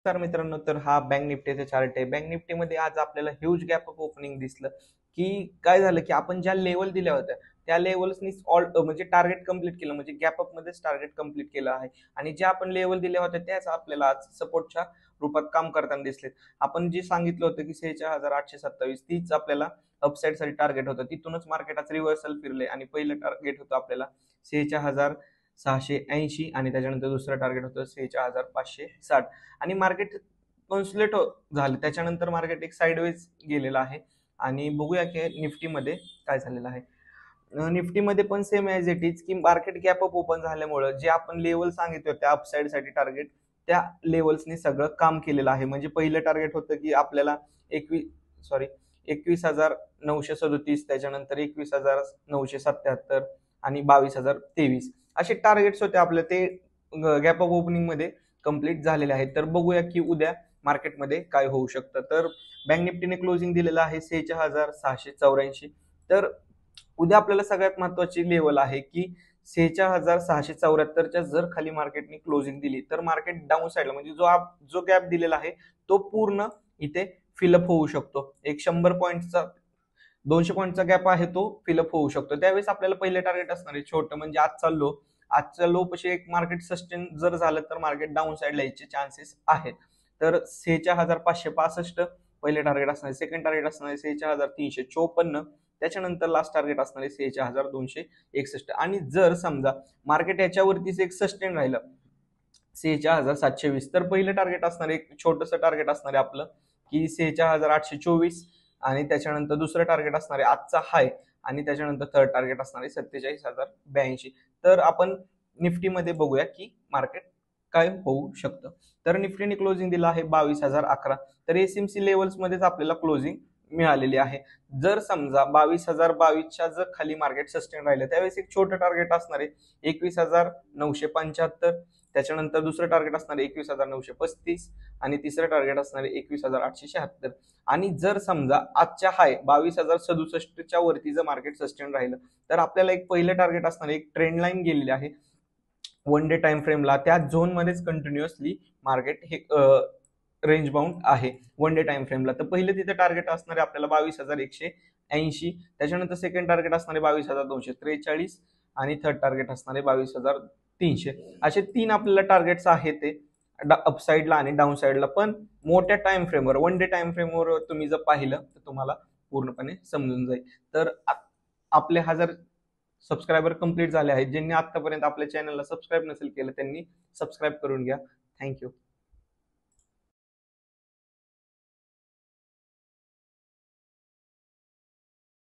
तर मित्रांनो, तर हा बँक निफ्टीचा चार्ट आहे. बँक निफ्टीमध्ये आज आपल्याला ह्यूज गॅप अप ओपनिंग दिसलं, की काय झालं की आपण ज्या लेवल दिल्या होत्या त्या लेवल्सनी ऑल म्हणजे टार्गेट कंप्लीट केलं, म्हणजे गॅप अप मध्येच टार्गेट कंप्लीट केलं आहे. आणि ज्या आपण लेवल दिल्या होत्या त्याच आपल्याला आज सपोर्टच्या रूपात काम करताना दिसलेत. आपण जे सांगितलं होतं की 46,827 तीच आपल्याला अपसाईड साठी टार्गेट होतं, तिथूनच मार्केट आज रिव्हर्सल फिरले आणि पहिलं टार्गेट होतं आपल्याला 46,680 आणि त्याच्यानंतर दुसरं टार्गेट होतं 46,560 आणि मार्केट कन्सुलेट झालं. त्याच्यानंतर मार्केट एक साइडवेज गेलेलं आहे. आणि बघूया की निफ्टीमध्ये काय झालेलं आहे. निफ्टीमध्ये पण सेम ॲज इट इज की मार्केट गॅप अप ओपन झाल्यामुळं जे आपण लेवल सांगितलं त्या अपसाईड साठी टार्गेट त्या लेवल्सनी सगळं काम केलेलं आहे. म्हणजे पहिलं टार्गेट होतं की आपल्याला 21,937, त्याच्यानंतर 21,977 आणि 22,023 असे टार्गेट्स होते आपले, ते गॅप अप ओपनिंग मध्ये कंप्लीट झालेले आहेत. तर बघूया की उद्या मार्केटमध्ये काय होऊ शकतं. तर बँक निफ्टीने क्लोजिंग दिलेलं आहे 46,684. तर उद्या आपल्याला सगळ्यात महत्वाची लेवल आहे की 46,674च्या जर खाली मार्केटने क्लोजिंग दिली तर मार्केट डाऊन साईडला म्हणजे जो गॅप दिलेला आहे तो पूर्ण इथे फिलअप होऊ शकतो. एक 100 पॉईंटचा 200 पॉईंटचा गॅप आहे तो फिलअप होऊ शकतो. त्यावेळेस आपल्याला पहिले टार्गेट असणार आहे छोटं, म्हणजे आजचा लो पशी एक मार्केट सस्टेन जर झालं तर मार्केट डाऊन साईडला यायचे चान्सेस आहेत. तर 46,565 पहिले टार्गेट असणार आहे. सेकंड टार्गेट असणार आहे 46,354. त्याच्यानंतर लास्ट टार्गेट असणार आहे 46,261. आणि जर समजा मार्केट याच्यावरतीच एक सस्टेन राहिलं 46,720 तर पहिलं टार्गेट असणार आहे, एक छोटंसं टार्गेट असणार आहे आपलं की 46,824. आणि त्याच्यानंतर दुसरं टार्गेट असणार आहे आजचा हाय आणि त्याच्यानंतर थर्ड टार्गेट असणार आहे 47,082. तर आपण निफ्टीमध्ये बघूया की मार्केट काय होऊ शकतं. तर निफ्टीने क्लोजिंग दिलं आहे 22,011. तर एसएमसी लेवल्स मध्येच आपल्याला क्लोजिंग मिळालेली आहे. जर समजा 22,022च्या जर खाली मार्केट सस्टेन राहिलं त्यावेळेस एक छोटं टार्गेट असणार आहे 21,975. त्याच्यानंतर दुसरं टार्गेट असणार आहे 21,935 आणि तिसरं टार्गेट असणार आहे 21,876. आणि जर समजा आजच्या हाय 22,067च्या वरती जर मार्केट सस्टेन राहिलं तर आपल्याला एक पहिलं टार्गेट असणार आहे, एक ट्रेंड लाईन गेलेली आहे 1 डे टाइम फ्रेमला, त्या झोन मध्येच कंटिन्युअसली मार्केट हे रेंज बाउंड आहे 1 डे टाइम फ्रेमला. तर पहिले तिथे टार्गेट असणार आहे आपल्याला 22,180. त्याच्यानंतर सेकंड टार्गेट असणार आहे 22,243 आणि थर्ड टार्गेट असणार आहे 22,300. असे तीन आपल्याला टार्गेट्स आहेत ते अपसाईडला आणि डाऊन साईडला. पण मोठ्या टाइम फ्रेमवर 1 डे टाइम फ्रेमवर तुम्ही जर पाहिलं तर तुम्हाला पूर्णपणे समजून जाईल. तर आपले 1000 सबस्क्रायबर कंप्लीट झाले आहेत. ज्यांनी आतापर्यंत आपल्या चॅनलला सबस्क्राईब नसेल केलं त्यांनी सबस्क्राईब करून घ्या. थँक्यू.